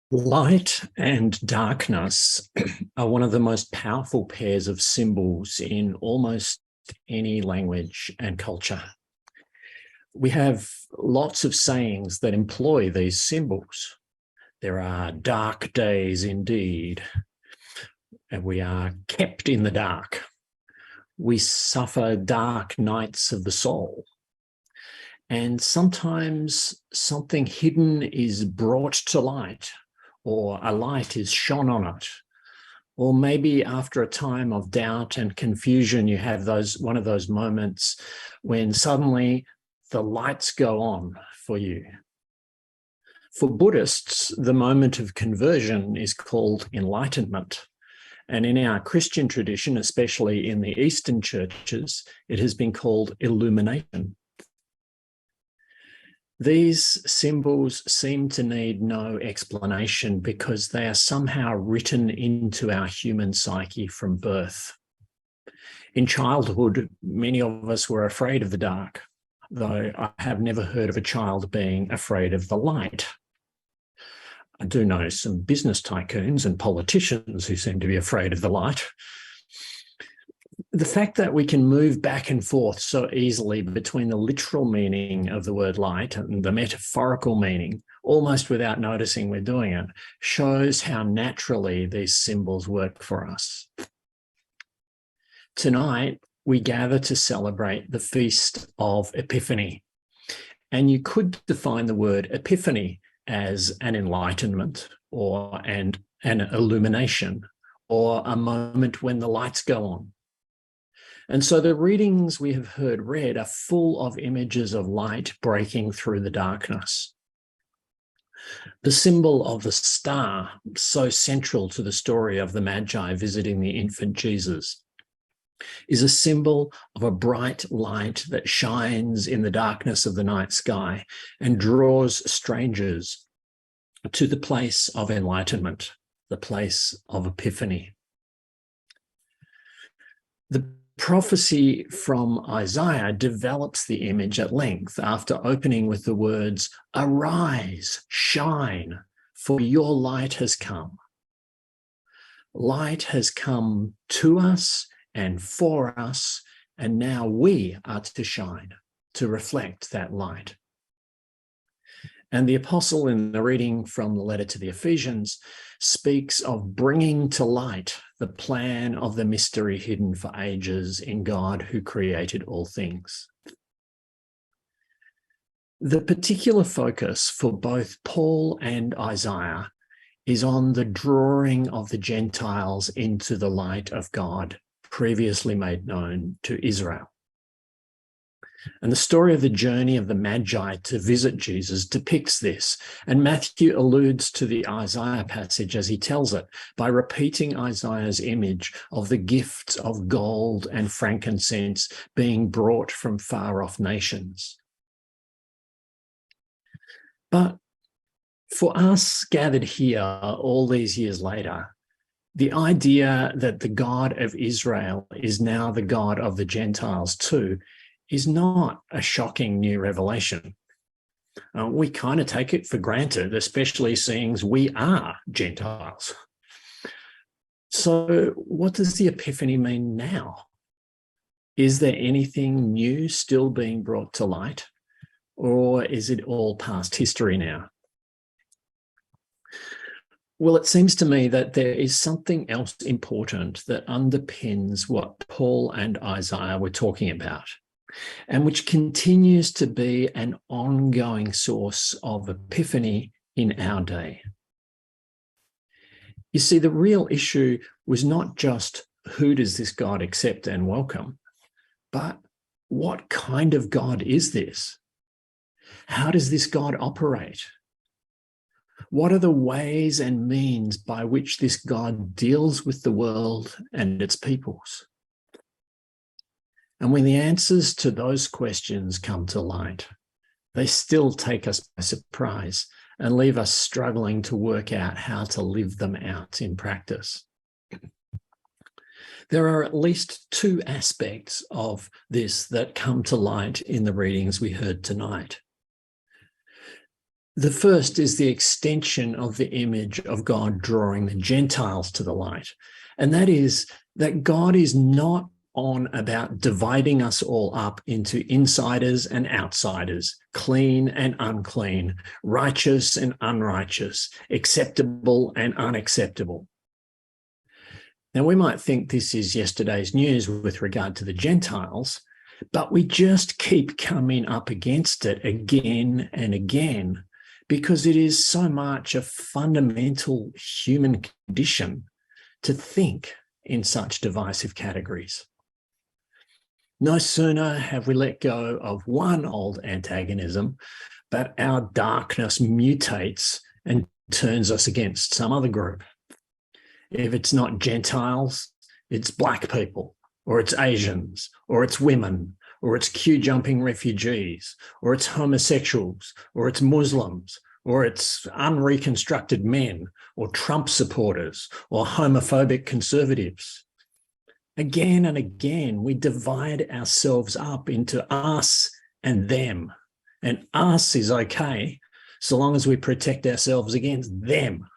Light and darkness are one of the most powerful pairs of symbols in almost any language and culture. We have lots of sayings that employ these symbols. There are dark days indeed, and we are kept in the dark. We suffer dark nights of the soul. And sometimes something hidden is brought to light, or a light is shone on it. Or maybe after a time of doubt and confusion, you have one of those moments when suddenly the lights go on for you. For Buddhists, the moment of conversion is called enlightenment. And in our Christian tradition, especially in the Eastern churches, it has been called illumination. These symbols seem to need no explanation because they are somehow written into our human psyche from birth. In childhood, many of us were afraid of the dark, though I have never heard of a child being afraid of the light. I do know some business tycoons and politicians who seem to be afraid of the light. The fact that we can move back and forth so easily between the literal meaning of the word light and the metaphorical meaning, almost without noticing we're doing it, shows how naturally these symbols work for us. Tonight, we gather to celebrate the feast of Epiphany. And you could define the word Epiphany as an enlightenment or an illumination or a moment when the lights go on. And so the readings we have heard read are full of images of light breaking through the darkness. The symbol of the star, so central to the story of the Magi visiting the infant Jesus, is a symbol of a bright light that shines in the darkness of the night sky and draws strangers to the place of enlightenment, the place of Epiphany. The prophecy from Isaiah develops the image at length after opening with the words, "Arise, shine, for your light has come." Light has come to us and for us, and now we are to shine, to reflect that light. And the apostle in the reading from the letter to the Ephesians speaks of bringing to light the plan of the mystery hidden for ages in God who created all things. The particular focus for both Paul and Isaiah is on the drawing of the Gentiles into the light of God previously made known to Israel. And the story of the journey of the Magi to visit Jesus depicts this. And Matthew alludes to the Isaiah passage as he tells it by repeating Isaiah's image of the gifts of gold and frankincense being brought from far-off nations. But for us gathered here all these years later, the idea that the God of Israel is now the God of the Gentiles too is not a shocking new revelation. We kind of take it for granted, especially seeing we are Gentiles. So what does the Epiphany mean now? Is there anything new still being brought to light, or is it all past history now? Well, it seems to me that there is something else important that underpins what Paul and Isaiah were talking about, and which continues to be an ongoing source of epiphany in our day. You see, the real issue was not just who does this God accept and welcome, but what kind of God is this? How does this God operate? What are the ways and means by which this God deals with the world and its peoples? And when the answers to those questions come to light, they still take us by surprise and leave us struggling to work out how to live them out in practice. There are at least two aspects of this that come to light in the readings we heard tonight. The first is the extension of the image of God drawing the Gentiles to the light. And that is that God is not on about dividing us all up into insiders and outsiders, clean and unclean, righteous and unrighteous, acceptable and unacceptable. Now, we might think this is yesterday's news with regard to the Gentiles, but we just keep coming up against it again and again because it is so much a fundamental human condition to think in such divisive categories. No sooner have we let go of one old antagonism, but our darkness mutates and turns us against some other group. If it's not Gentiles, it's black people, or it's Asians, or it's women, or it's queue-jumping refugees, or it's homosexuals, or it's Muslims, or it's unreconstructed men, or Trump supporters, or homophobic conservatives. Again and again, we divide ourselves up into us and them. And us is okay, so long as we protect ourselves against them,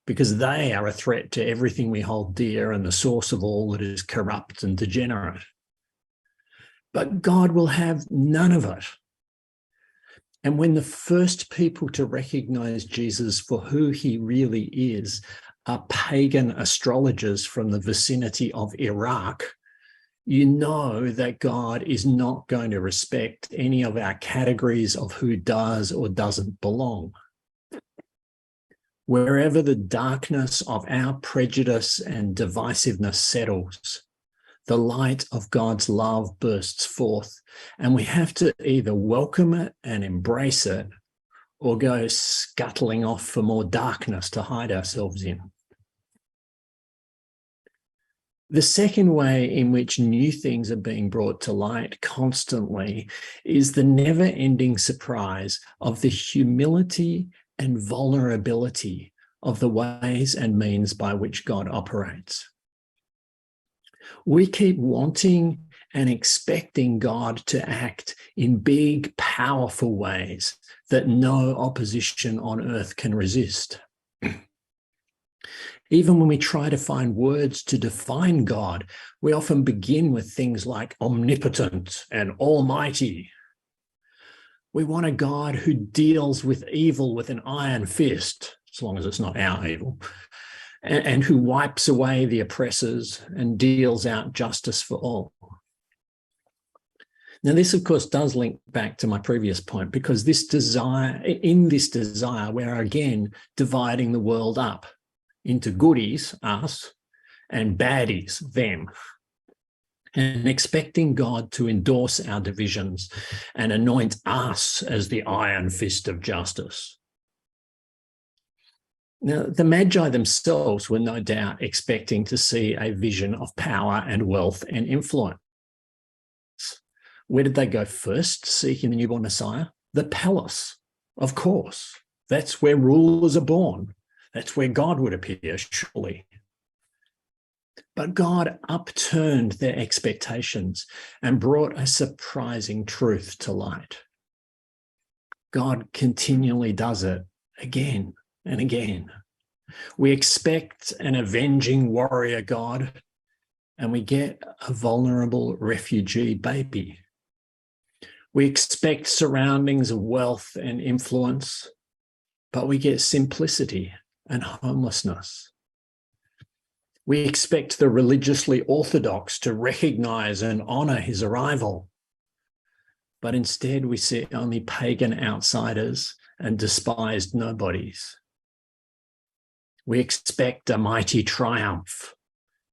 because they are a threat to everything we hold dear and the source of all that is corrupt and degenerate. But God will have none of it. And when the first people to recognize Jesus for who he really is are pagan astrologers from the vicinity of Iraq, you know that God is not going to respect any of our categories of who does or doesn't belong. Wherever the darkness of our prejudice and divisiveness settles, the light of God's love bursts forth, and we have to either welcome it and embrace it or go scuttling off for more darkness to hide ourselves in. The second way in which new things are being brought to light constantly is the never-ending surprise of the humility and vulnerability of the ways and means by which God operates. We keep wanting and expecting God to act in big, powerful ways that no opposition on earth can resist. Even when we try to find words to define God, we often begin with things like omnipotent and almighty. We want a God who deals with evil with an iron fist, as long as it's not our evil, and who wipes away the oppressors and deals out justice for all. Now, this, of course, does link back to my previous point, because in this desire, we're again dividing the world up into goodies, us, and baddies, them, and expecting God to endorse our divisions and anoint us as the iron fist of justice. Now, the Magi themselves were no doubt expecting to see a vision of power and wealth and influence. Where did they go first, seeking the newborn Messiah? The palace, of course. That's where rulers are born. That's where God would appear, surely. But God upturned their expectations and brought a surprising truth to light. God continually does it again and again. We expect an avenging warrior God, and we get a vulnerable refugee baby. We expect surroundings of wealth and influence, but we get simplicity and homelessness. We expect the religiously orthodox to recognize and honor his arrival, but instead we see only pagan outsiders and despised nobodies. We expect a mighty triumph,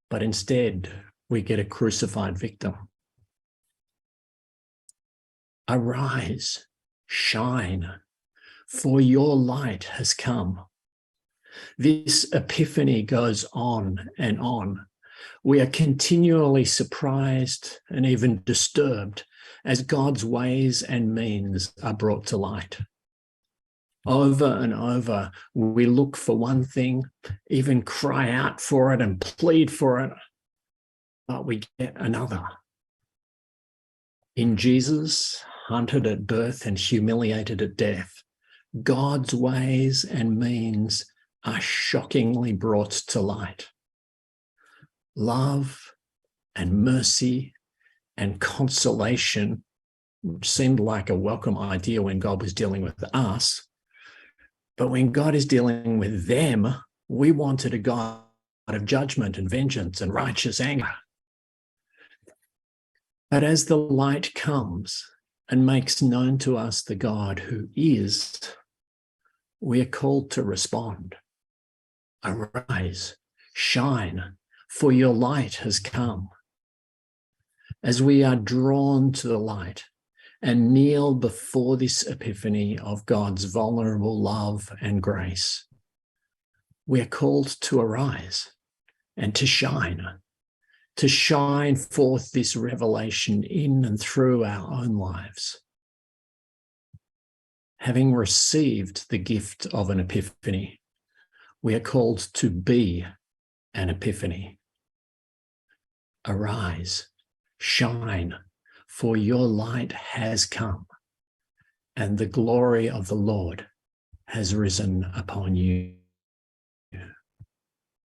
but instead we get a crucified victim. Arise, shine, for your light has come. This epiphany goes on and on. We are continually surprised and even disturbed as God's ways and means are brought to light. Over and over, we look for one thing, even cry out for it and plead for it, but we get another. In Jesus, hunted at birth and humiliated at death, God's ways and means are shockingly brought to light. Love and mercy and consolation, which seemed like a welcome idea when God was dealing with us. But when God is dealing with them, we wanted a God of judgment and vengeance and righteous anger. But as the light comes and makes known to us the God who is, we are called to respond. Arise, shine, for your light has come. As we are drawn to the light and kneel before this epiphany of God's vulnerable love and grace, we are called to arise and to shine forth this revelation in and through our own lives. Having received the gift of an epiphany, we are called to be an epiphany. Arise, shine, for your light has come, and the glory of the Lord has risen upon you.